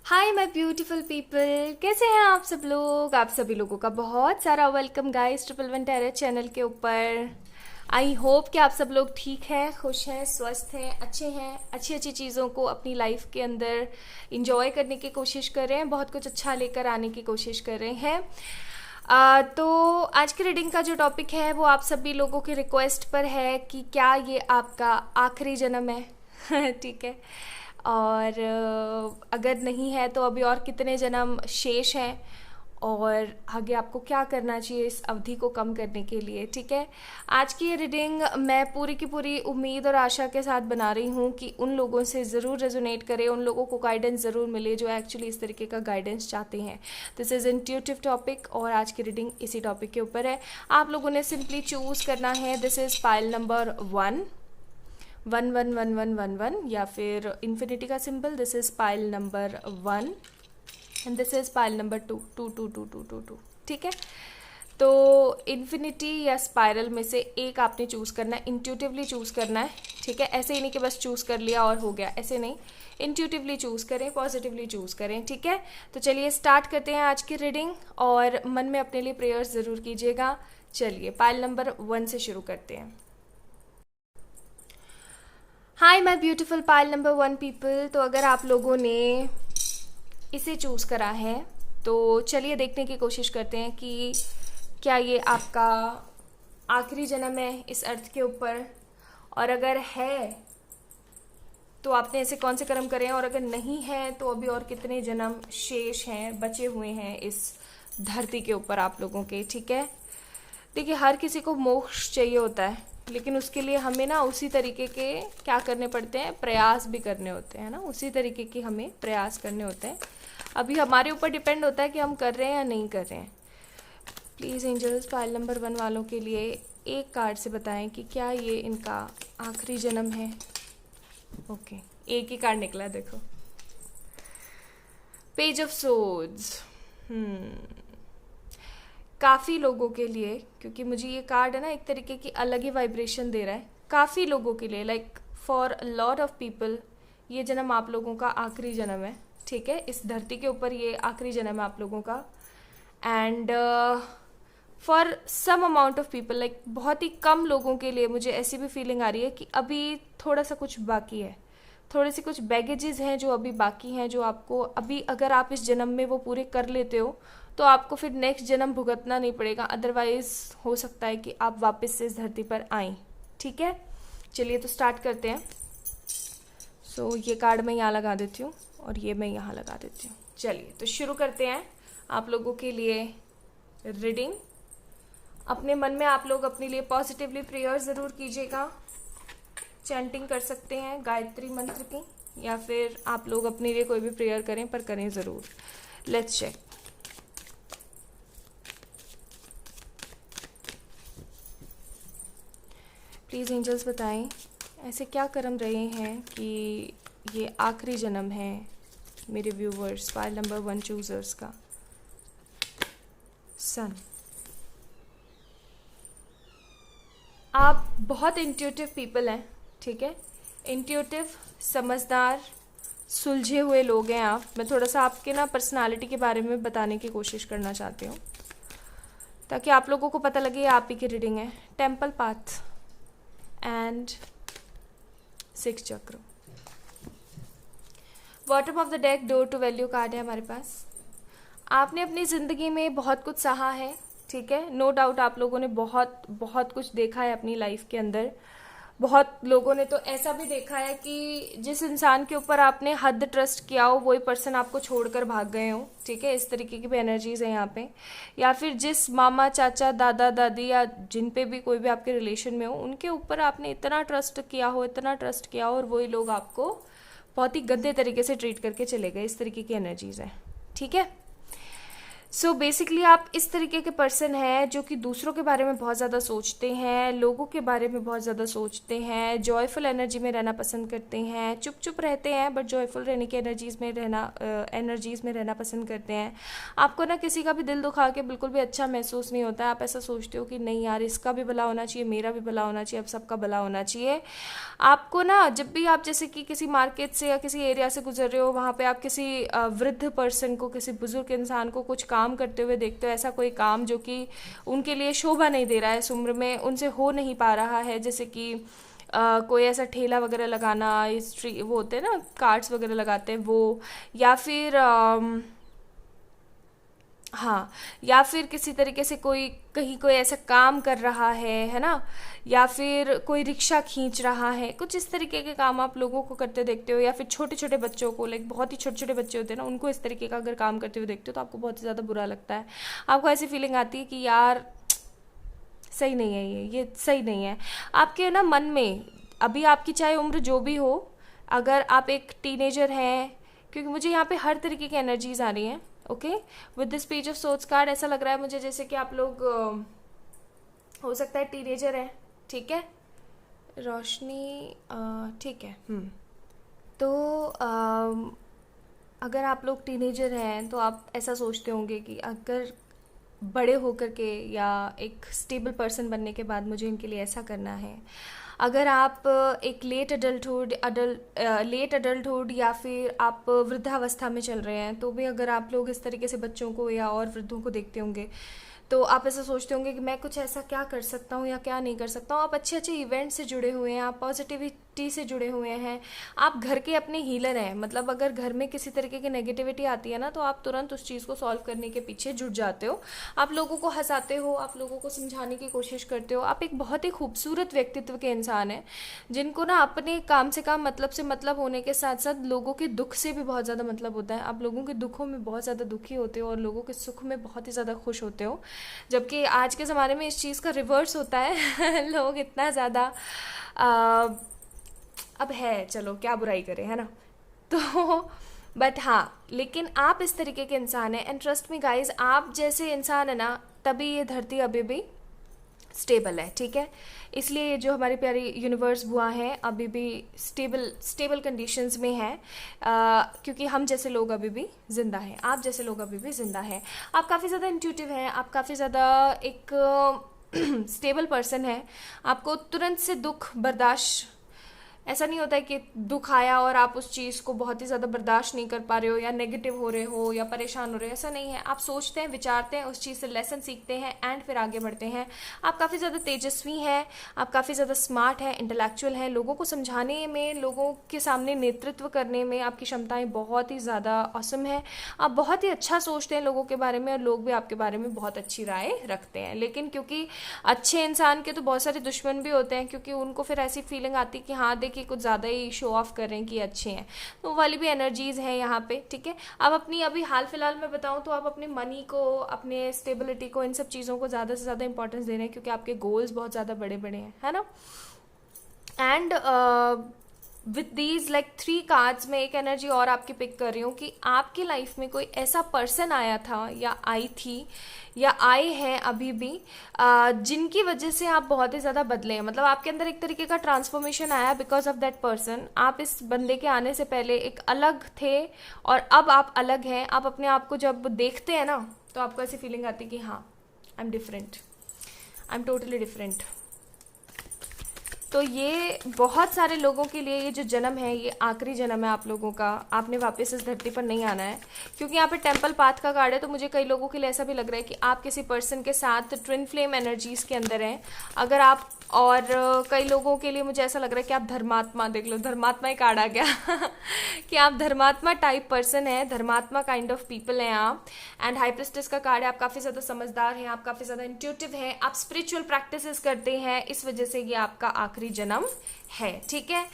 Hi my beautiful people, कैसे हैं आप सब लोग। आप सभी लोगों का बहुत सारा welcome guys triple one tarot channel के ऊपर। आई होप कि आप सब लोग ठीक हैं, खुश हैं, स्वस्थ हैं, अच्छे हैं, अच्छी अच्छी चीज़ों को अपनी लाइफ के अंदर इंजॉय करने की कोशिश कर रहे हैं, बहुत कुछ अच्छा लेकर आने की कोशिश कर रहे हैं। तो आज की रीडिंग का जो टॉपिक है वो आप सभी लोगों की रिक्वेस्ट पर है कि क्या ये आपका आखिरी जन्म है। ठीक है। और अगर नहीं है तो अभी और कितने जन्म शेष हैं और आगे आपको क्या करना चाहिए इस अवधि को कम करने के लिए। ठीक है। आज की ये रीडिंग मैं पूरी की पूरी उम्मीद और आशा के साथ बना रही हूँ कि उन लोगों से ज़रूर रेजोनेट करे, उन लोगों को गाइडेंस ज़रूर मिले जो एक्चुअली इस तरीके का गाइडेंस चाहते हैं। दिस इज़ इंट्यूटिव टॉपिक और आज की रीडिंग इसी टॉपिक के ऊपर है। आप लोगों ने सिंपली चूज़ करना है, दिस इज़ पाइल नंबर 1 या फिर इन्फिनिटी का symbol, this is pile number 1 and this is pile number 2 ठीक है। तो इन्फिनिटी या स्पाइरल में से एक आपने चूज़ करना है, इंट्यूटिवली चूज़ करना है। ठीक है। ऐसे ही नहीं कि बस चूज़ कर लिया और हो गया, ऐसे नहीं, इंट्यूटिवली चूज़ करें, पॉजिटिवली चूज़ करें। ठीक है। तो चलिए स्टार्ट करते हैं आज की रीडिंग और मन में अपने लिए प्रेयर्स ज़रूर कीजिएगा। चलिए पाइल नंबर 1 से शुरू करते हैं। हाय my beautiful pile number 1 people. तो अगर आप लोगों ने इसे चूज़ करा है तो चलिए देखने की कोशिश करते हैं कि क्या ये आपका आखिरी जन्म है इस अर्थ के ऊपर, और अगर है तो आपने ऐसे कौन से कर्म करे हैं, और अगर नहीं है तो अभी और कितने जन्म शेष हैं, बचे हुए हैं इस धरती के ऊपर आप लोगों के। ठीक है। देखिए हर किसी को मोक्ष चाहिए होता है, लेकिन उसके लिए हमें ना उसी तरीके के क्या करने पड़ते हैं, प्रयास भी करने होते हैं ना, उसी तरीके के हमें प्रयास करने होते हैं। अभी हमारे ऊपर डिपेंड होता है कि हम कर रहे हैं या नहीं कर रहे हैं। प्लीज़ एंजल्स पाइल नंबर 1 वालों के लिए एक कार्ड से बताएं कि क्या ये इनका आखिरी जन्म है। ओके, एक ही कार्ड निकला, देखो पेज ऑफ सोर्ड्स। काफ़ी लोगों के लिए, क्योंकि मुझे ये कार्ड है ना एक तरीके की अलग ही वाइब्रेशन दे रहा है, काफ़ी लोगों के लिए, like for a lot of people ये जन्म आप लोगों का आखिरी जन्म है। ठीक है। इस धरती के ऊपर ये आखिरी जन्म है आप लोगों का। And for some amount of people, like बहुत ही कम लोगों के लिए मुझे ऐसी भी फीलिंग आ रही है कि अभी थोड़ा सा कुछ बाकी है, थोड़ी सी कुछ बैगेजेस हैं जो अभी बाकी हैं, जो आपको अभी अगर आप इस जन्म में वो पूरे कर लेते हो तो आपको फिर नेक्स्ट जन्म भुगतना नहीं पड़ेगा। अदरवाइज हो सकता है कि आप वापस से इस धरती पर आएँ। ठीक है। चलिए तो स्टार्ट करते हैं। सो ये कार्ड मैं यहाँ लगा देती हूँ और ये मैं यहाँ लगा देती हूँ। चलिए तो शुरू करते हैं आप लोगों के लिए रीडिंग। अपने मन में आप लोग अपने लिए पॉजिटिवली प्रेयर ज़रूर कीजिएगा। चैंटिंग कर सकते हैं गायत्री मंत्र की, या फिर आप लोग अपने लिए कोई भी प्रेयर करें, पर करें ज़रूर। Let's check. प्लीज़ एंजल्स बताएं ऐसे क्या कर्म रहे हैं कि ये आखिरी जन्म है मेरे व्यूवर्स, फाइल नंबर 1 चूजर्स का। सन, आप बहुत इंट्यूटिव पीपल हैं। ठीक है। इंट्यूटिव, समझदार, सुलझे हुए लोग हैं आप। मैं थोड़ा सा आपके ना पर्सनालिटी के बारे में बताने की कोशिश करना चाहती हूँ ताकि आप लोगों को पता लगे आप ही की रीडिंग है। Temple path and 6 chakra. Bottom of the deck door to value card है हमारे पास। आपने अपनी ज़िंदगी में बहुत कुछ सहा है। ठीक है। नो डाउट आप लोगों ने बहुत बहुत कुछ देखा है अपनी लाइफ के अंदर। बहुत लोगों ने तो ऐसा भी देखा है कि जिस इंसान के ऊपर आपने हद ट्रस्ट किया हो वही पर्सन आपको छोड़कर भाग गए हो। ठीक है। इस तरीके की भी एनर्जीज है यहाँ पे। या फिर जिस मामा, चाचा, दादा, दादी या जिन पे भी कोई भी आपके रिलेशन में हो उनके ऊपर आपने इतना ट्रस्ट किया हो, इतना ट्रस्ट किया हो, और वही लोग आपको बहुत ही गंदे तरीके से ट्रीट करके चले गए। इस तरीके की एनर्जीज है। ठीक है। सो बेसिकली आप इस तरीके के पर्सन हैं जो कि दूसरों के बारे में बहुत ज़्यादा सोचते हैं, लोगों के बारे में बहुत ज़्यादा सोचते हैं, जॉयफुल एनर्जी में रहना पसंद करते हैं, चुप चुप रहते हैं बट जॉयफुल रहने की एनर्जीज़ में रहना पसंद करते हैं। आपको ना किसी का भी दिल दुखा के बिल्कुल भी अच्छा महसूस नहीं होता है। आप ऐसा सोचते हो कि नहीं यार, इसका भी भला होना चाहिए, मेरा भी भला होना चाहिए, अब सबका भला होना चाहिए। आपको ना जब भी आप जैसे कि किसी मार्केट से या किसी एरिया से गुजर रहे हो, वहाँ पे आप किसी वृद्ध पर्सन को, किसी बुजुर्ग इंसान को कुछ काम करते हुए देखते हो, ऐसा कोई काम जो कि उनके लिए शोभा नहीं दे रहा है, इस उम्र में उनसे हो नहीं पा रहा है, जैसे कि कोई ऐसा ठेला वगैरह लगाना, स्ट्री वो होते हैं ना, कार्ड्स वगैरह लगाते हैं वो, या फिर हाँ, या फिर किसी तरीके से कोई कहीं कोई ऐसा काम कर रहा है ना, या फिर कोई रिक्शा खींच रहा है, कुछ इस तरीके के काम आप लोगों को करते देखते हो, या फिर छोटे छोटे बच्चों को, लाइक बहुत ही छोटे छोटे बच्चे होते हैं ना, उनको इस तरीके का अगर काम करते हुए देखते हो तो आपको बहुत ज़्यादा बुरा लगता है। आपको ऐसी फीलिंग आती है कि यार सही नहीं है, ये सही नहीं है। आपके ना मन में अभी, आपकी चाहे उम्र जो भी हो, अगर आप एक टीनेजर हैं, क्योंकि मुझे यहाँ पे हर तरीके की एनर्जीज आ रही हैं। Okay, with this page of source card ऐसा लग रहा है मुझे जैसे कि आप लोग हो सकता है टीनेजर है, ठीक है रोशनी, ठीक है। तो अगर आप लोग टीनेजर हैं तो आप ऐसा सोचते होंगे कि अगर बड़े होकर के या एक स्टेबल पर्सन बनने के बाद मुझे इनके लिए ऐसा करना है। अगर आप एक लेट अडल्टहुड या फिर आप वृद्धावस्था में चल रहे हैं, तो भी अगर आप लोग इस तरीके से बच्चों को या और वृद्धों को देखते होंगे तो आप ऐसा सोचते होंगे कि मैं कुछ ऐसा क्या कर सकता हूँ या क्या नहीं कर सकता हूँ। आप अच्छे अच्छे इवेंट से जुड़े हुए हैं, आप पॉजिटिविटी से जुड़े हुए हैं, आप घर के अपने हीलर हैं। मतलब अगर घर में किसी तरीके की नेगेटिविटी आती है ना, तो आप तुरंत उस चीज़ को सॉल्व करने के पीछे जुट जाते हो। आप लोगों को हंसाते हो, आप लोगों को समझाने की कोशिश करते हो। आप एक बहुत ही खूबसूरत व्यक्तित्व के इंसान हैं, जिनको ना अपने काम से काम, मतलब से मतलब होने के साथ साथ लोगों के दुख से भी बहुत ज़्यादा मतलब होता है। आप लोगों के दुखों में बहुत ज़्यादा दुखी होते हो और लोगों के सुख में बहुत ही ज़्यादा खुश होते हो, जबकि आज के ज़माने में इस चीज़ का रिवर्स होता है। लोग इतना ज़्यादा अब है, चलो क्या बुराई करें, है ना। तो बट हाँ, लेकिन आप इस तरीके के इंसान हैं, एंड ट्रस्ट मी गाइज, आप जैसे इंसान है ना, तभी ये धरती अभी भी स्टेबल है, ठीक है। इसलिए ये जो हमारी प्यारी यूनिवर्स बुआ हैं अभी भी स्टेबल कंडीशंस में है, क्योंकि हम जैसे लोग अभी भी ज़िंदा हैं, आप जैसे लोग अभी भी ज़िंदा हैं। आप काफ़ी ज़्यादा इंट्यूटिव हैं, आप काफ़ी ज़्यादा एक स्टेबल पर्सन है। आपको तुरंत से दुख बर्दाश्त, ऐसा नहीं होता है कि दुख आया और आप उस चीज़ को बहुत ही ज़्यादा बर्दाश्त नहीं कर पा रहे हो या नेगेटिव हो रहे हो या परेशान हो रहे हो, ऐसा नहीं है। आप सोचते हैं, विचारते हैं, उस चीज़ से लेसन सीखते हैं एंड फिर आगे बढ़ते हैं। आप काफ़ी ज़्यादा तेजस्वी हैं, आप काफ़ी ज़्यादा स्मार्ट हैं, इंटेलेक्चुअल हैं। लोगों को समझाने में, लोगों के सामने नेतृत्व करने में आपकी क्षमताएं बहुत ही ज़्यादा ऑसम है। आप बहुत ही अच्छा सोचते हैं लोगों के बारे में और लोग भी आपके बारे में बहुत अच्छी राय रखते हैं। लेकिन क्योंकि अच्छे इंसान के तो बहुत सारे दुश्मन भी होते हैं, क्योंकि उनको फिर ऐसी फीलिंग आती है कि हाँ कि कुछ ज़्यादा ही शो ऑफ कर रहे हैं कि अच्छे हैं, तो वो वाली भी एनर्जीज हैं यहाँ पे, ठीक है। अब अपनी अभी हाल फिलहाल में बताऊँ तो आप अपने मनी को, अपने स्टेबिलिटी को, इन सब चीज़ों को ज़्यादा से ज़्यादा इंपॉर्टेंस दे रहे हैं, क्योंकि आपके गोल्स बहुत ज़्यादा बड़े बड़े हैं, है ना। And with these like 3 cards में एक एनर्जी और आपकी पिक कर रही हूँ कि आपकी लाइफ में कोई ऐसा पर्सन आया था या आई थी या आए हैं अभी भी, जिनकी वजह से आप बहुत ही ज़्यादा बदले हैं। मतलब आपके अंदर एक तरीके का ट्रांसफॉर्मेशन आया बिकॉज ऑफ दैट पर्सन। आप इस बंदे के आने से पहले एक अलग थे और अब आप अलग हैं। आप अपने आप को जब देखते हैं ना, तो आपको ऐसी फीलिंग आती है कि हाँ, I am different, I am totally different. तो ये बहुत सारे लोगों के लिए ये जो जन्म है, ये आखिरी जन्म है आप लोगों का। आपने वापस इस धरती पर नहीं आना है, क्योंकि यहाँ पे टेम्पल पाथ का कार्ड है। तो मुझे कई लोगों के लिए ऐसा भी लग रहा है कि आप किसी पर्सन के साथ ट्विन फ्लेम एनर्जीज के अंदर हैं। अगर आप, और कई लोगों के लिए मुझे ऐसा लग रहा है कि आप धर्मात्मा, देख लो धर्मात्मा ही कार्ड आ गया कि आप धर्मात्मा टाइप पर्सन है, धर्मात्मा काइंड ऑफ पीपल हैं आप। एंड हाई प्रिस्टेस का कार्ड है, आप काफ़ी ज़्यादा समझदार हैं, आप काफ़ी ज़्यादा इंट्यूटिव हैं, आप स्पिरिचुअल प्रैक्टिसेस करते हैं, इस वजह से ये आपका आखिरी जन्म है, ठीक है।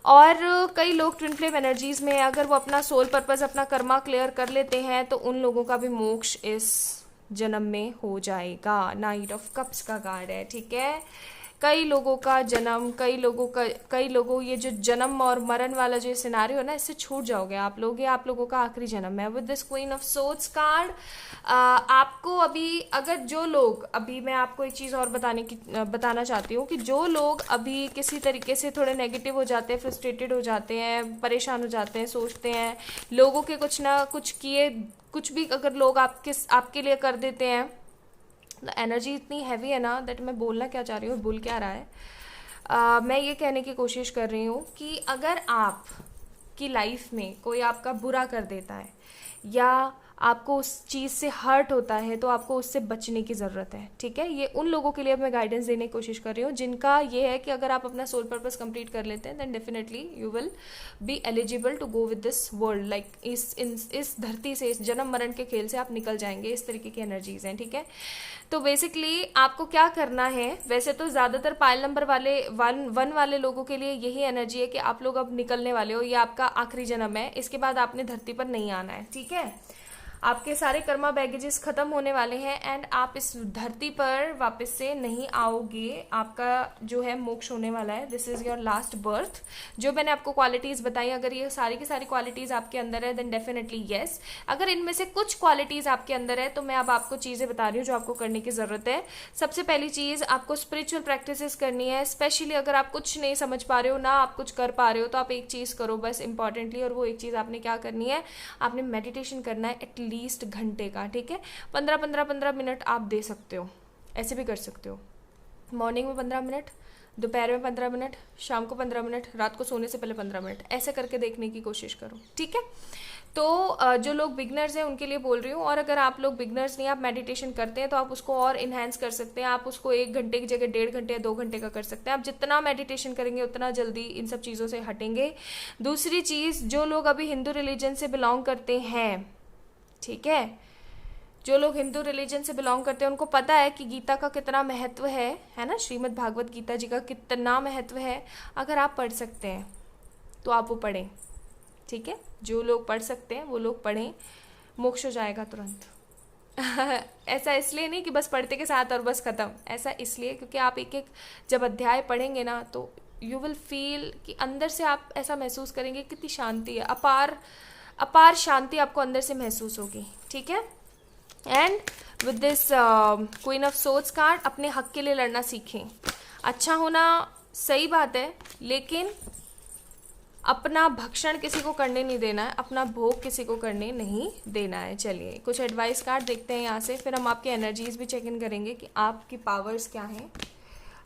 और कई लोग ट्विन फ्लेम एनर्जीज में, अगर वो अपना सोल पर्पस, अपना कर्मा क्लियर कर लेते हैं, तो उन लोगों का भी मोक्ष इस जन्म में हो जाएगा। नाइट ऑफ कप्स का कार्ड है, ठीक है। कई लोगों का जन्म, कई लोगों ये जो जन्म और मरण वाला जो सिनारियो है ना, इससे छूट जाओगे आप लोग। ये आप लोगों का आखिरी जन्म है। With this queen of swords card आपको अभी, अगर जो लोग, अभी मैं आपको एक चीज़ और बताना चाहती हूँ कि जो लोग अभी किसी तरीके से थोड़े नेगेटिव हो जाते हैं, फ्रस्ट्रेटेड हो जाते हैं, परेशान हो जाते हैं, सोचते हैं लोगों के कुछ ना कुछ किए, कुछ भी अगर लोग आपके लिए कर देते हैं, एनर्जी इतनी हैवी है ना दैट मैं बोलना क्या चाह रही हूँ भूल क्या रहा है। मैं ये कहने की कोशिश कर रही हूँ कि अगर आप की लाइफ में कोई आपका बुरा कर देता है या आपको उस चीज़ से हर्ट होता है तो आपको उससे बचने की ज़रूरत है, ठीक है। ये उन लोगों के लिए मैं गाइडेंस देने की कोशिश कर रही हूँ जिनका ये है कि अगर आप अपना सोल पर्पस कंप्लीट कर लेते हैं then definitely you will be eligible to go with this world. Like इस धरती से, इस जन्म मरण के खेल से आप निकल जाएंगे। इस तरीके की एनर्जीज हैं, ठीक है। तो बेसिकली आपको क्या करना है, वैसे तो ज़्यादातर पाइल नंबर वाले वन वाले लोगों के लिए यही एनर्जी है कि आप लोग अब निकलने वाले हो, ये आपका आखिरी जन्म है, इसके बाद आपने धरती पर नहीं आना है, ठीक है। आपके सारे कर्मा बैगेजेस खत्म होने वाले हैं एंड आप इस धरती पर वापस से नहीं आओगे। आपका जो है मोक्ष होने वाला है। This is your last birth. जो मैंने आपको क्वालिटीज बताई, अगर ये सारी की सारी क्वालिटीज आपके अंदर है देन डेफिनेटली येस। अगर इनमें से कुछ क्वालिटीज आपके अंदर है तो मैं अब आपको चीजें बता रही हूँ जो आपको करने की जरूरत है। सबसे पहली चीज, आपको स्पिरिचुअल प्रैक्टिसेस करनी है। स्पेशली अगर आप कुछ नहीं समझ पा रहे हो ना आप कुछ कर पा रहे हो तो आप एक चीज करो बस इंपॉर्टेंटली, और वो एक चीज आपने क्या करनी है, आपने मेडिटेशन करना है एटलीस्ट घंटे का, ठीक है। 15 मिनट आप दे सकते हो, ऐसे भी कर सकते हो। मॉर्निंग में 15 मिनट, दोपहर में 15 मिनट, शाम को 15 मिनट, रात को सोने से पहले 15 मिनट, ऐसे करके देखने की कोशिश करो, ठीक है। तो जो लोग बिगनर्स हैं उनके लिए बोल रही हूँ, और अगर आप लोग बिगनर्स नहीं, आप मेडिटेशन करते हैं तो आप उसको और इन्हेंस कर सकते हैं। आप उसको 1 घंटे की जगह 1.5 घंटे या 2 घंटे का कर सकते हैं। आप जितना मेडिटेशन करेंगे उतना जल्दी इन सब चीज़ों से हटेंगे। दूसरी चीज़, जो लोग अभी हिंदू रिलीजन से बिलोंग करते हैं, ठीक है, जो लोग हिंदू रिलीजन से बिलोंग करते हैं उनको पता है कि गीता का कितना महत्व है ना, श्रीमद् भागवत गीता जी का कितना महत्व है। अगर आप पढ़ सकते हैं तो आप वो पढ़ें, ठीक है। जो लोग पढ़ सकते हैं वो लोग पढ़ें, मोक्ष हो जाएगा तुरंत। ऐसा इसलिए नहीं कि बस पढ़ते के साथ और बस खत्म, ऐसा इसलिए क्योंकि आप एक एक जब अध्याय पढ़ेंगे ना तो यू विल फील कि अंदर से आप ऐसा महसूस करेंगे कितनी शांति है, अपार शांति आपको अंदर से महसूस होगी, ठीक है। And with this queen of swords card, अपने हक के लिए लड़ना सीखें। अच्छा होना सही बात है, लेकिन अपना भक्षण किसी को करने नहीं देना है, अपना भोग किसी को करने नहीं देना है। चलिए कुछ एडवाइस कार्ड देखते हैं यहाँ से, फिर हम आपके एनर्जीज भी चेक इन करेंगे कि आपकी पावर्स क्या हैं।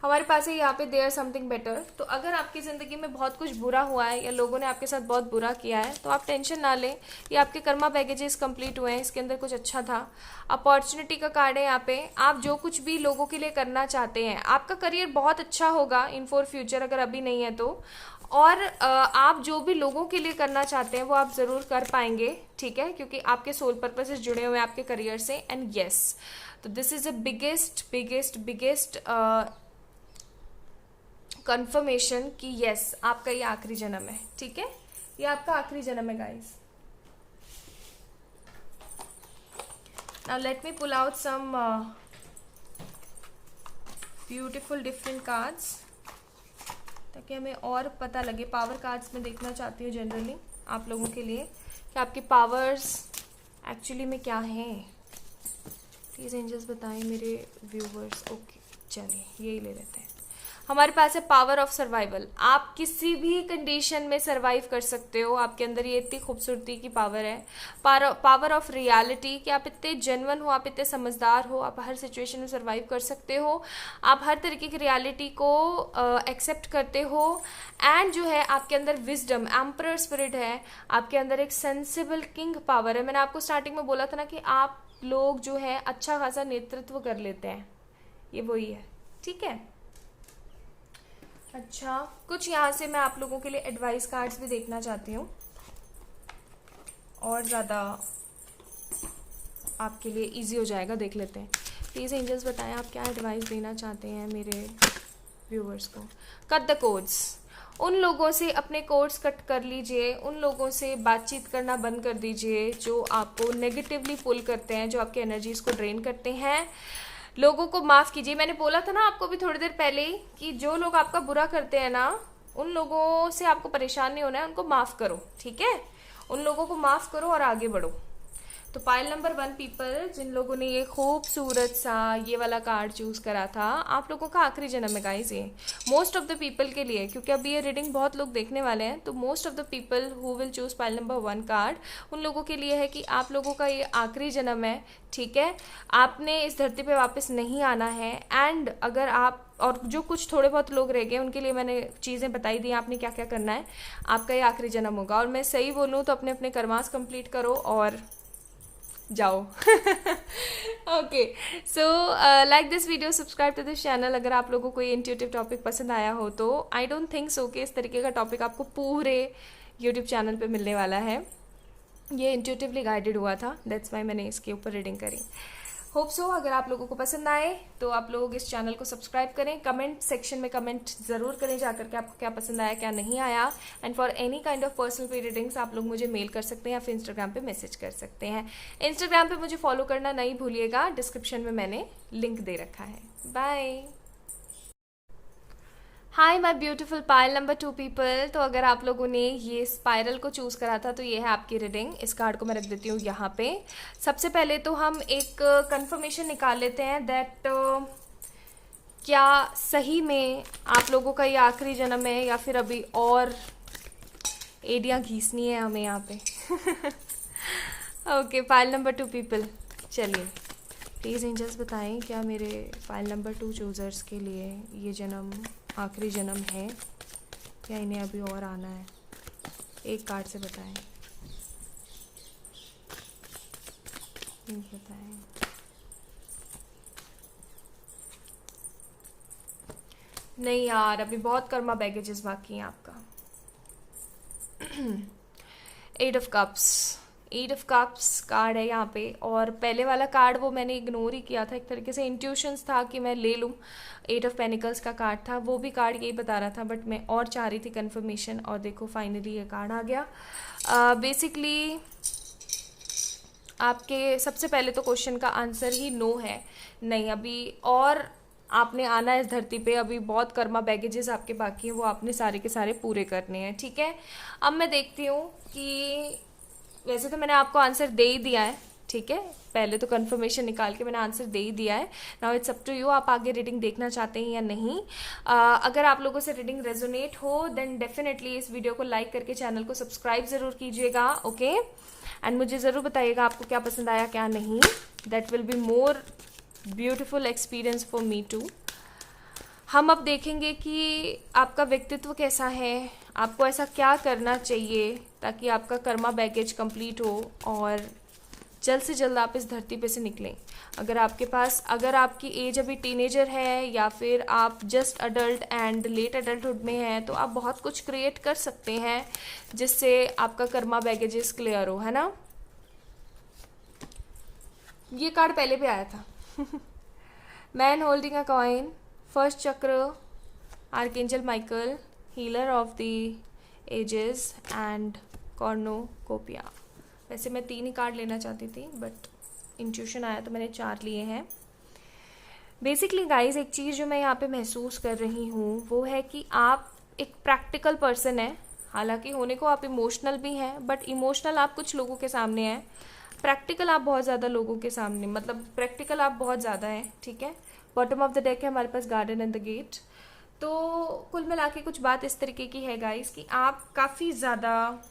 हमारे पास है यहाँ पे देयर समथिंग बेटर। तो अगर आपकी ज़िंदगी में बहुत कुछ बुरा हुआ है या लोगों ने आपके साथ बहुत बुरा किया है तो आप टेंशन ना लें, ये आपके कर्मा बैगेजेस कंप्लीट हुए हैं, इसके अंदर कुछ अच्छा था। अपॉर्चुनिटी का कार्ड है यहाँ पे। आप जो कुछ भी लोगों के लिए करना चाहते हैं, आपका करियर बहुत अच्छा होगा इन फॉर फ्यूचर, अगर अभी नहीं है तो। और आप जो भी लोगों के लिए करना चाहते हैं वो आप ज़रूर कर पाएंगे, ठीक है, क्योंकि आपके सोल पर्पसेस जुड़े हुए हैं आपके करियर से। एंड येस, तो this is a biggest confirmation कि यस आपका ये आखिरी जन्म है, ठीक है। ये आपका आखिरी जन्म है guys. Now let me pull out some beautiful different cards ताकि हमें और पता लगे। पावर कार्ड्स में देखना चाहती हूँ जनरली आप लोगों के लिए कि आपकी पावर्स एक्चुअली में क्या हैं। प्लीज एंजल्स बताएं मेरे व्यूवर्स। ओके चलिए यही ले लेते हैं। हमारे पास है पावर ऑफ सर्वाइवल। आप किसी भी कंडीशन में सर्वाइव कर सकते हो, आपके अंदर ये इतनी खूबसूरती की पावर है। पावर ऑफ रियलिटी कि आप इतने जेन्युइन हो, आप इतने समझदार हो, आप हर सिचुएशन में सर्वाइव कर सकते हो, आप हर तरीके की रियलिटी को एक्सेप्ट करते हो। एंड जो है आपके अंदर विजडम, एम्परर स्पिरिट है, आपके अंदर एक सेंसिबल किंग पावर है। मैंने आपको स्टार्टिंग में बोला था ना कि आप लोग जो है अच्छा खासा नेतृत्व कर लेते हैं, ये वही है, ठीक है। अच्छा, कुछ यहाँ से मैं आप लोगों के लिए एडवाइस कार्ड्स भी देखना चाहती हूँ और ज़्यादा आपके लिए इजी हो जाएगा। देख लेते हैं। प्लीज़ एंजल्स बताएं आप क्या एडवाइस देना चाहते हैं मेरे व्यूवर्स को। Cut the codes. उन लोगों से अपने कोड्स कट कर लीजिए, उन लोगों से बातचीत करना बंद कर दीजिए जो आपको नेगेटिवली पुल करते हैं, जो आपके एनर्जीज़ को ड्रेन करते हैं। लोगों को माफ़ कीजिए। मैंने बोला था ना आपको भी थोड़ी देर पहले ही कि जो लोग आपका बुरा करते हैं ना, उन लोगों से आपको परेशान नहीं होना है, उनको माफ़ करो, ठीक है? उन लोगों को माफ़ करो और आगे बढ़ो। तो पाइल नंबर 1 पीपल, जिन लोगों ने ये खूबसूरत सा ये वाला कार्ड चूज़ करा था, आप लोगों का आखिरी जन्म है गाइस ये। मोस्ट ऑफ द पीपल के लिए, क्योंकि अभी ये रीडिंग बहुत लोग देखने वाले हैं, तो most of the people who will choose pile number 1 card, उन लोगों के लिए है कि आप लोगों का ये आखिरी जन्म है, ठीक है? आपने इस धरती पे वापस नहीं आना है। एंड अगर आप, और जो कुछ थोड़े बहुत लोग रह गए उनके लिए मैंने चीज़ें बताई दी आपने क्या क्या करना है। आपका ये आखिरी जन्म होगा, और मैं सही बोलूँ तो अपने अपने कर्मास कंप्लीट करो और जाओ। Okay, so like this video, subscribe to this channel. अगर आप लोगों को ये इंट्यूटिव टॉपिक पसंद आया हो तो आई डोंट थिंक सो कि इस तरीके का टॉपिक आपको पूरे यूट्यूब चैनल पे मिलने वाला है। ये इंट्यूटिवली गाइडेड हुआ था, दैट्स वाई मैंने इसके ऊपर रीडिंग करी। होप सो अगर आप लोगों को पसंद आए तो आप लोग इस चैनल को सब्सक्राइब करें, कमेंट सेक्शन में कमेंट ज़रूर करें जाकर के आपको क्या पसंद आया क्या नहीं आया। And for any kind of personal पे रीडिंग्स आप लोग मुझे मेल कर सकते हैं या फिर इंस्टाग्राम पे मैसेज कर सकते हैं। इंस्टाग्राम पे मुझे फॉलो करना नहीं भूलिएगा, डिस्क्रिप्शन में मैंने लिंक दे रखा है। Bye. Hi my beautiful pile number 2 people. तो अगर आप लोगों ने ये स्पाइरल को चूज़ करा था तो ये है आपकी रीडिंग। इस कार्ड को मैं रख देती हूँ यहाँ पे। सबसे पहले तो हम एक कंफर्मेशन निकाल लेते हैं दैट क्या सही में आप लोगों का ये आखिरी जन्म है या फिर अभी और एडियाँ घीसनी है हमें यहाँ पे। ओके, पाइल नंबर 2 पीपल, चलिए प्लीज़ एंजल्स बताएं क्या मेरे पाइल नंबर 2 चूज़र्स के लिए ये जन्म आखिरी जन्म है या इन्हें अभी और आना है। एक कार्ड से बताएं, बताएं। नहीं यार, अभी बहुत कर्मा बैगेजेस बाकी हैं आपका। 8 of cups, 8 of cups card है यहाँ पे। और पहले वाला कार्ड वो मैंने इग्नोर ही किया था, एक तरीके से इंट्यूशंस था कि मैं ले लूँ। 8 ऑफ पेनिकल्स का कार्ड था, वो भी कार्ड यही बता रहा था, बट मैं और चाह रही थी कंफर्मेशन, और देखो फाइनली ये कार्ड आ गया। बेसिकली आपके सबसे पहले तो क्वेश्चन का आंसर ही नो है। नहीं, अभी और आपने आना है इस धरती पे, अभी बहुत कर्मा बैगेजेस आपके बाकी हैं, वो आपने सारे के सारे पूरे करने हैं, ठीक है? अब मैं देखती हूँ कि वैसे तो मैंने आपको आंसर दे ही दिया है, ठीक है? पहले तो कंफर्मेशन निकाल के मैंने आंसर दे ही दिया है। Now it's up to you, आप आगे रीडिंग देखना चाहते हैं या नहीं। अगर आप लोगों से रीडिंग रेजोनेट हो देन डेफिनेटली इस वीडियो को लाइक करके चैनल को सब्सक्राइब ज़रूर कीजिएगा, ओके? एंड मुझे ज़रूर बताइएगा आपको क्या पसंद आया क्या नहीं। That will be more beautiful experience for me too. हम अब देखेंगे कि आपका व्यक्तित्व कैसा है, आपको ऐसा क्या करना चाहिए ताकि आपका कर्मा बैगेज कंप्लीट हो और जल्द से जल्द आप इस धरती पे से निकलें। अगर आपके पास, अगर आपकी एज अभी टीनेजर है या फिर आप just adult and let adulthood में हैं, तो आप बहुत कुछ क्रिएट कर सकते हैं जिससे आपका कर्मा बैगेजेस क्लियर हो, है ना? ये कार्ड पहले भी आया था। Man holding a coin, first chakra, archangel Michael, healer of the ages and cornucopia. वैसे मैं 3 ही कार्ड लेना चाहती थी बट इंट्यूशन आया तो मैंने 4 लिए हैं। बेसिकली गाइज एक चीज़ जो मैं यहाँ पे महसूस कर रही हूँ वो है कि आप एक प्रैक्टिकल पर्सन है। हालांकि होने को आप इमोशनल भी हैं, बट इमोशनल आप कुछ लोगों के सामने हैं, प्रैक्टिकल आप बहुत ज़्यादा लोगों के सामने, मतलब प्रैक्टिकल आप बहुत ज़्यादा हैं, ठीक है? बॉटम ऑफ द डेक है हमारे पास गार्डन एंड द गेट। तो कुल मिला के कुछ बात इस तरीके की है गाइस कि आप काफ़ी ज़्यादा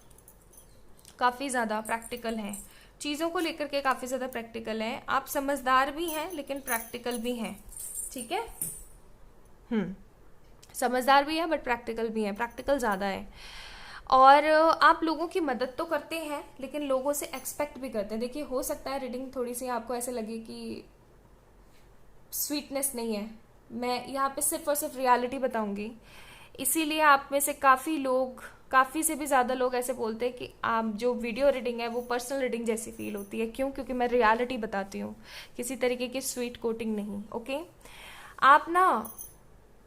प्रैक्टिकल हैं, चीज़ों को लेकर के काफ़ी ज़्यादा प्रैक्टिकल हैं। आप समझदार भी हैं लेकिन प्रैक्टिकल भी हैं, ठीक है? समझदार भी हैं बट प्रैक्टिकल भी हैं, प्रैक्टिकल ज़्यादा है। और आप लोगों की मदद तो करते हैं लेकिन लोगों से एक्सपेक्ट भी करते हैं। देखिए, हो सकता है रीडिंग थोड़ी सी आपको ऐसे लगे कि स्वीटनेस नहीं है, मैं यहाँ पे सिर्फ और सिर्फ रियलिटी बताऊंगी। इसीलिए आप में से काफ़ी लोग, काफ़ी से भी ज़्यादा लोग ऐसे बोलते हैं कि आप जो वीडियो रीडिंग है वो पर्सनल रीडिंग जैसी फील होती है। क्यों? क्योंकि मैं रियलिटी बताती हूँ, किसी तरीके की स्वीट कोटिंग नहीं, ओके? आप ना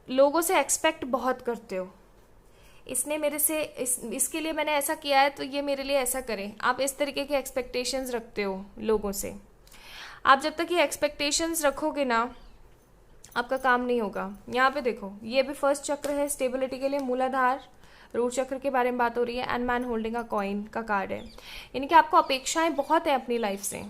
लोगों से एक्सपेक्ट बहुत करते हो, इसने मेरे से इसके लिए मैंने ऐसा किया है तो ये मेरे लिए ऐसा करें। आप इस तरीके के एक्सपेक्टेशंस रखते हो लोगों से। आप जब तक ये एक्सपेक्टेशंस रखोगे ना आपका काम नहीं होगा। यहाँ पे देखो, ये भी फर्स्ट चक्र है स्टेबिलिटी के लिए, मूलाधार रूट चक्र के बारे में बात हो रही है, and man holding a coin का कार्ड है। यानी कि आपको अपेक्षाएं बहुत है अपनी लाइफ से,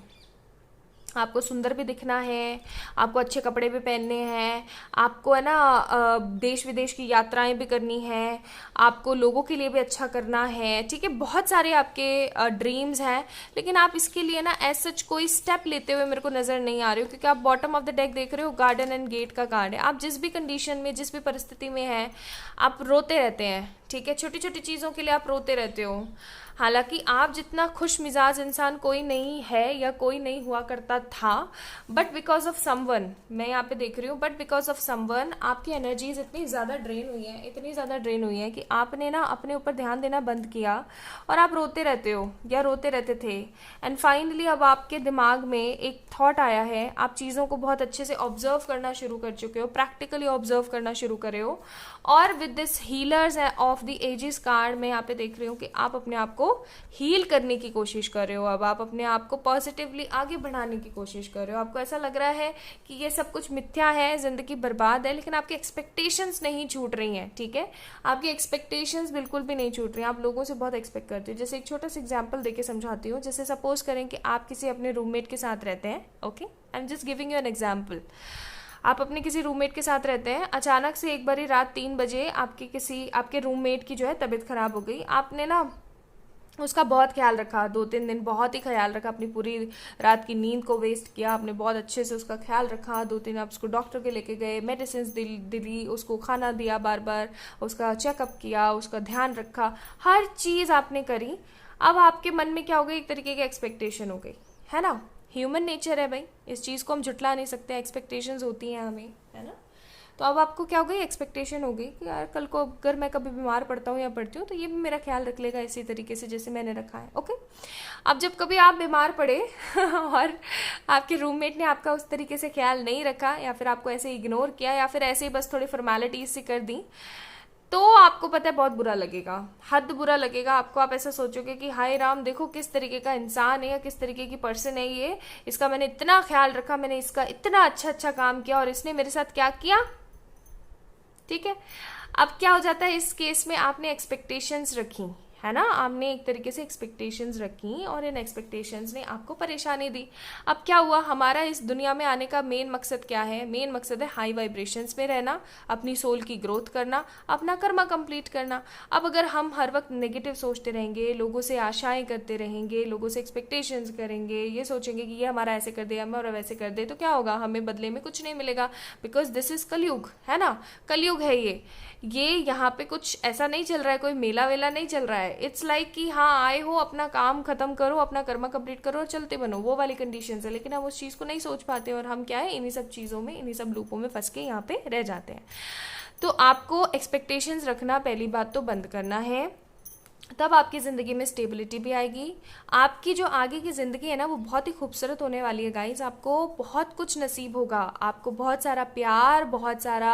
आपको सुंदर भी दिखना है, आपको अच्छे कपड़े भी पहनने हैं, आपको है ना देश विदेश की यात्राएं भी करनी है, आपको लोगों के लिए भी अच्छा करना है, ठीक है। बहुत सारे आपके ड्रीम्स हैं, लेकिन आप इसके लिए ना एज सच कोई स्टेप लेते हुए मेरे को नज़र नहीं आ रहे हो, क्योंकि आप बॉटम ऑफ द डेक देख रहे हो, गार्डन एंड गेट का कार्ड है। आप जिस भी कंडीशन में, जिस भी परिस्थिति में हैं, आप रोते रहते हैं, ठीक है। छोटी छोटी चीज़ों के लिए आप रोते रहते हो। हालांकि आप जितना खुश मिजाज इंसान कोई नहीं है या कोई नहीं हुआ करता था, बट बिकॉज ऑफ समवन, मैं यहाँ पे देख रही हूँ, बट बिकॉज ऑफ समवन आपकी एनर्जीज इतनी ज़्यादा ड्रेन हुई हैं, इतनी ज़्यादा ड्रेन हुई हैं कि आपने ना अपने ऊपर ध्यान देना बंद किया और आप रोते रहते हो या रोते रहते थे। एंड फाइनली अब आपके दिमाग में एक थॉट आया है, आप चीज़ों को बहुत अच्छे से ऑब्जर्व करना शुरू कर चुके हो, प्रैक्टिकली ऑब्जर्व करना शुरू करे हो, और with this healers of the ages card में यहाँ पे देख रही हूँ कि आप अपने आप को हील करने की कोशिश कर रहे हो। अब आप अपने आप को पॉजिटिवली आगे बढ़ाने की कोशिश कर रहे हो। आपको ऐसा लग रहा है कि ये सब कुछ मिथ्या है, जिंदगी बर्बाद है, लेकिन आपकी एक्सपेक्टेशंस नहीं छूट रही हैं, ठीक है। आपकी एक्सपेक्टेशंस बिल्कुल भी नहीं छूट रही हैं, आप लोगों से बहुत एक्सपेक्ट करते हो। जैसे एक छोटा सा एग्जाम्पल देके समझाती हूँ। जैसे सपोज करें कि आप किसी अपने रूममेट के साथ रहते हैं, okay, I am just giving you an example. आप अपने किसी रूममेट के साथ रहते हैं, अचानक से एक बारी रात 3 बजे आपके रूममेट की जो है तबीयत खराब हो गई। आपने ना उसका बहुत ख्याल रखा, 2-3 दिन बहुत ही ख्याल रखा, अपनी पूरी रात की नींद को वेस्ट किया, आपने बहुत अच्छे से उसका ख्याल रखा। 2-3 आप उसको डॉक्टर के लेके गए, मेडिसिन दिली, उसको खाना दिया, बार बार उसका चेकअप किया, उसका ध्यान रखा, हर चीज़ आपने करी। अब आपके मन में क्या हो गई, एक तरीके की एक्सपेक्टेशन हो गई, है ना। ह्यूमन नेचर है भाई, इस चीज़ को हम जुटला नहीं सकते, एक्सपेक्टेशंस होती हैं हमें, है ना। तो अब आपको क्या हो गई, एक्सपेक्टेशन हो गई कि यार कल को अगर मैं कभी बीमार पड़ता हूँ या पड़ती हूँ तो ये भी मेरा ख्याल रख लेगा इसी तरीके से जैसे मैंने रखा है, ओके। अब जब कभी आप बीमार पड़े और आपके रूममेट ने आपका उस तरीके से ख्याल नहीं रखा, या फिर आपको ऐसे इग्नोर किया, या फिर ऐसे ही बस थोड़ी फॉर्मेलिटीज सी कर दी, तो आपको पता है बहुत बुरा लगेगा, हद बुरा लगेगा आपको। आप ऐसा सोचोगे कि हाय राम, देखो किस तरीके का इंसान है या किस तरीके की पर्सन है ये, इसका मैंने इतना ख्याल रखा, मैंने इसका इतना अच्छा काम किया और इसने मेरे साथ क्या किया, ठीक है। अब क्या हो जाता है इस केस में, आपने एक्सपेक्टेशंस रखी, है ना, आपने एक तरीके से एक्सपेक्टेशंस रखी और इन एक्सपेक्टेशंस ने आपको परेशानी दी। अब क्या हुआ, हमारा इस दुनिया में आने का मेन मकसद क्या है, मेन मकसद है हाई वाइब्रेशंस में रहना, अपनी सोल की ग्रोथ करना, अपना कर्मा कंप्लीट करना। अब अगर हम हर वक्त नेगेटिव सोचते रहेंगे, लोगों से आशाएं करते रहेंगे, लोगों से एक्सपेक्टेशंस करेंगे, ये सोचेंगे कि ये हमारा ऐसे कर दे, हमारा वैसे कर दे, तो क्या होगा, हमें बदले में कुछ नहीं मिलेगा, बिकॉज दिस इज कलयुग, है ना, कलयुग है ये यहाँ पे कुछ ऐसा नहीं चल रहा है, कोई मेला वेला नहीं चल रहा है। इट्स लाइक कि हाँ आए हो, अपना काम खत्म करो, अपना कर्मा कंप्लीट करो और चलते बनो, वो वाली कंडीशन है। लेकिन हम उस चीज़ को नहीं सोच पाते और हम क्या है, इन्हीं सब चीज़ों में, इन्हीं सब लूपों में फंस के यहाँ पे रह जाते हैं। तो आपको एक्सपेक्टेशंस रखना पहली बात तो बंद करना है, तब आपकी ज़िंदगी में स्टेबिलिटी भी आएगी। आपकी जो आगे की ज़िंदगी है ना वो बहुत ही खूबसूरत होने वाली है गाइस। आपको बहुत कुछ नसीब होगा, आपको बहुत सारा प्यार, बहुत सारा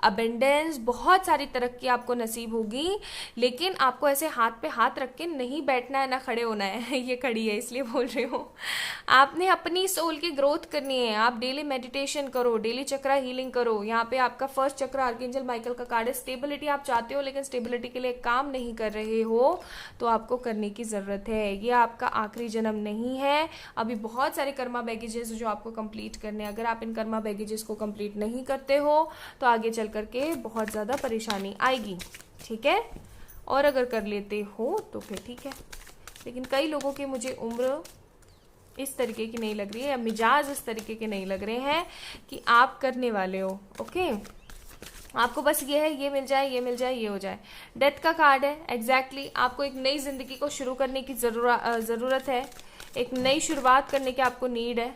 अबेंडेंस, बहुत सारी तरक्की आपको नसीब होगी। लेकिन आपको ऐसे हाथ पे हाथ रख के नहीं बैठना है, ना खड़े होना है ये खड़ी है इसलिए बोल रही हूँ। आपने अपनी सोल की ग्रोथ करनी है। आप डेली मेडिटेशन करो, डेली चक्रा हीलिंग करो। यहाँ पे आपका फर्स्ट चक्र आर्कएंजल माइकल का कार्ड है। स्टेबिलिटी आप चाहते हो लेकिन स्टेबिलिटी के लिए काम नहीं कर रहे हो, तो आपको करने की ज़रूरत है। ये आपका आखिरी जन्म नहीं है, अभी बहुत सारे कर्मा बैगेजेस जो आपको कंप्लीट करने हैं। अगर आप इन कर्मा बैगेजेस को कंप्लीट नहीं करते हो तो आगे चल करके बहुत ज़्यादा परेशानी आएगी, ठीक है। और अगर कर लेते हो तो फिर ठीक है, लेकिन कई लोगों की मुझे उम्र इस तरीके की नहीं लग रही है या मिजाज इस तरीके के नहीं लग रहे हैं कि आप करने वाले हो, ओके। आपको बस ये है, ये मिल जाए, ये मिल जाए, ये हो जाए। डेथ का कार्ड है, एग्जैक्टली आपको एक नई जिंदगी को शुरू करने की ज़रूरत है, एक नई शुरुआत करने की आपको नीड है।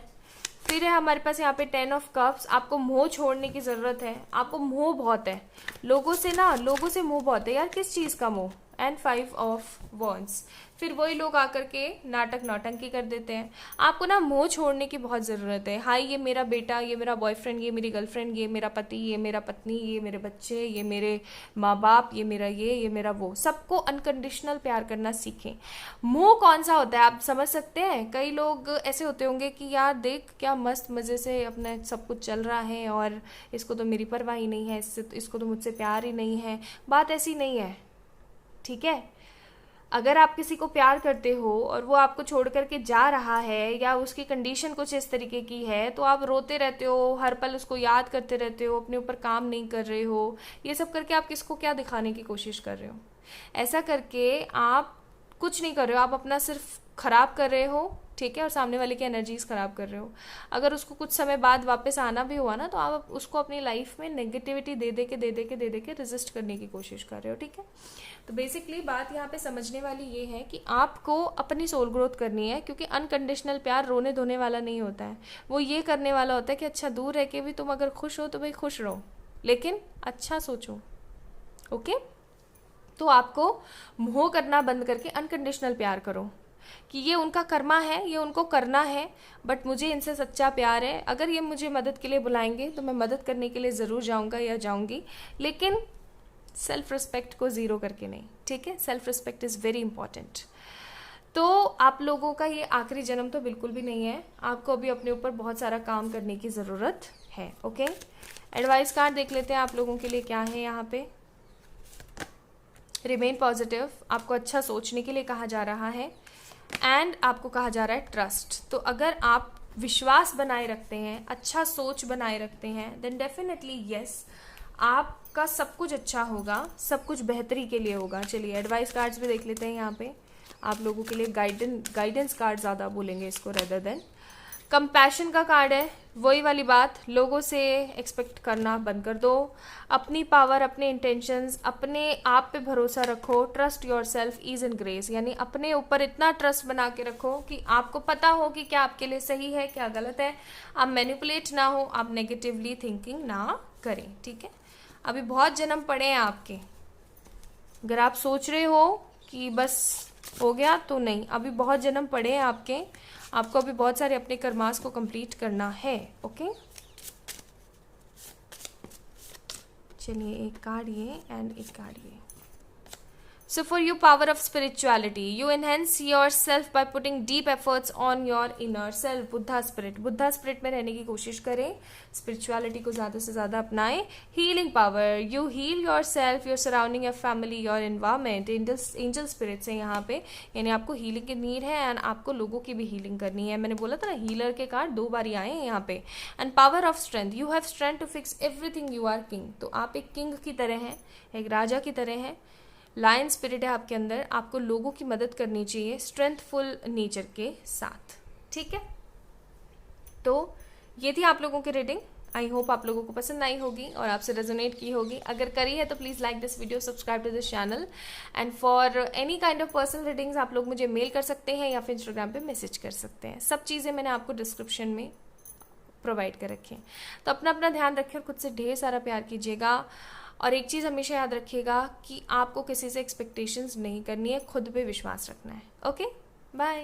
फिर है हमारे पास यहाँ पे 10 ऑफ कप्स, आपको मोह छोड़ने की ज़रूरत है। आपको मोह बहुत है लोगों से ना, लोगों से मोह बहुत है यार। किस चीज़ का मोह, एंड 5 ऑफ वॉन्ड्स। फिर वही लोग आकर के नाटक नौटंकी कर देते हैं। आपको ना मोह छोड़ने की बहुत ज़रूरत है। हाँ, ये मेरा बेटा, ये मेरा बॉयफ्रेंड, ये मेरी गर्लफ्रेंड, ये मेरा पति, ये मेरा पत्नी, ये मेरे बच्चे, ये मेरे माँ बाप, ये मेरा ये मेरा वो, सबको अनकंडीशनल प्यार करना सीखें। मोह कौन सा होता है आप समझ सकते हैं? कई लोग ऐसे होते होंगे कि यार देख क्या मस्त मज़े से अपने सब कुछ चल रहा है और इसको तो मेरी परवाह ही नहीं है, इसको तो मुझसे प्यार ही नहीं है। बात ऐसी नहीं है, ठीक है? अगर आप किसी को प्यार करते हो और वो आपको छोड़ करके जा रहा है या उसकी कंडीशन कुछ इस तरीके की है, तो आप रोते रहते हो, हर पल उसको याद करते रहते हो, अपने ऊपर काम नहीं कर रहे हो। ये सब करके आप किसको क्या दिखाने की कोशिश कर रहे हो? ऐसा करके आप कुछ नहीं कर रहे हो, आप अपना सिर्फ खराब कर रहे हो, ठीक है, और सामने वाले की एनर्जीज खराब कर रहे हो। अगर उसको कुछ समय बाद वापस आना भी हुआ ना, तो आप उसको अपनी लाइफ में नेगेटिविटी दे दे के रेजिस्ट करने की कोशिश कर रहे हो, ठीक है? तो बेसिकली बात यहाँ पे समझने वाली ये है कि आपको अपनी सोल ग्रोथ करनी है, क्योंकि अनकंडीशनल प्यार रोने धोने वाला नहीं होता है। वो ये करने वाला होता है कि अच्छा दूर रह के भी तुम अगर खुश हो तो भाई खुश रहो, लेकिन अच्छा सोचो, ओके? तो आपको मोह करना बंद करके अनकंडीशनल प्यार करो कि ये उनका कर्मा है, ये उनको करना है, बट मुझे इनसे सच्चा प्यार है। अगर ये मुझे मदद के लिए बुलाएंगे तो मैं मदद करने के लिए ज़रूर जाऊंगा या जाऊंगी, लेकिन सेल्फ रिस्पेक्ट को ज़ीरो करके नहीं, ठीक है? Self respect is very important. तो आप लोगों का ये आखिरी जन्म तो बिल्कुल भी नहीं है। आपको अभी अपने ऊपर बहुत सारा काम करने की ज़रूरत है, ओके? एडवाइस कार्ड देख लेते हैं आप लोगों के लिए क्या है यहाँ पे। रिमेन पॉजिटिव, आपको अच्छा सोचने के लिए कहा जा रहा है, एंड आपको कहा जा रहा है ट्रस्ट। तो अगर आप विश्वास बनाए रखते हैं, अच्छा सोच बनाए रखते हैं, देन डेफिनेटली यस, आपका सब कुछ अच्छा होगा, सब कुछ बेहतरी के लिए होगा। चलिए एडवाइस कार्ड्स भी देख लेते हैं यहाँ पे आप लोगों के लिए। गाइडेंस कार्ड ज़्यादा बोलेंगे इसको रेदर देन। कंपैशन का कार्ड है, वही वाली बात, लोगों से एक्सपेक्ट करना बंद कर दो। अपनी पावर, अपने इंटेंशंस, अपने आप पे भरोसा रखो। Trust yourself, ease and grace, यानी अपने ऊपर इतना ट्रस्ट बना के रखो कि आपको पता हो कि क्या आपके लिए सही है, क्या गलत है। आप मैनिपुलेट ना हो, आप नेगेटिवली थिंकिंग ना करें, ठीक है? अभी बहुत जन्म पड़े हैं आपके। अगर आप सोच रहे हो कि बस हो गया, तो नहीं, अभी बहुत जन्म पड़े हैं आपके। आपको अभी बहुत सारे अपने कर्मास को कंप्लीट करना है, ओके? चलिए एक कार्ड ये एंड एक कार्ड ये। So for you, power of spirituality, you enhance yourself by putting deep efforts on your inner self. Buddha spirit में रहने की कोशिश करें, स्पिरिचुअलिटी को ज़्यादा से ज़्यादा अपनाएं। Healing power, you heal yourself, your surrounding, your family, your environment. Angel spirits हैं यहाँ पे, यानी आपको हीलिंग की नीड है एंड आपको लोगों की भी हीलिंग करनी है। मैंने बोला था ना, हीलर के कार्ड 2 बार आए हैं यहाँ पे। And power of strength, you have strength to fix everything, you are king. तो आप एक किंग की तरह हैं, एक राजा की तरह हैं। लायन स्पिरिट है आपके अंदर, आपको लोगों की मदद करनी चाहिए स्ट्रेंथफुल नेचर के साथ, ठीक है? तो ये थी आप लोगों की रीडिंग। आई होप आप लोगों को पसंद आई होगी और आपसे रेजोनेट की होगी। अगर करी है तो please like this video, subscribe to this channel, and for any kind of personal readings आप लोग मुझे मेल कर सकते हैं या फिर इंस्टाग्राम पे मैसेज कर सकते हैं। सब चीज़ें मैंने आपको डिस्क्रिप्शन में प्रोवाइड कर रखी हैं। तो अपना अपना ध्यान रखें और खुद से ढेर सारा प्यार कीजिएगा। और एक चीज़ हमेशा याद रखिएगा कि आपको किसी से एक्सपेक्टेशंस नहीं करनी है, खुद पे विश्वास रखना है, ओके? बाय।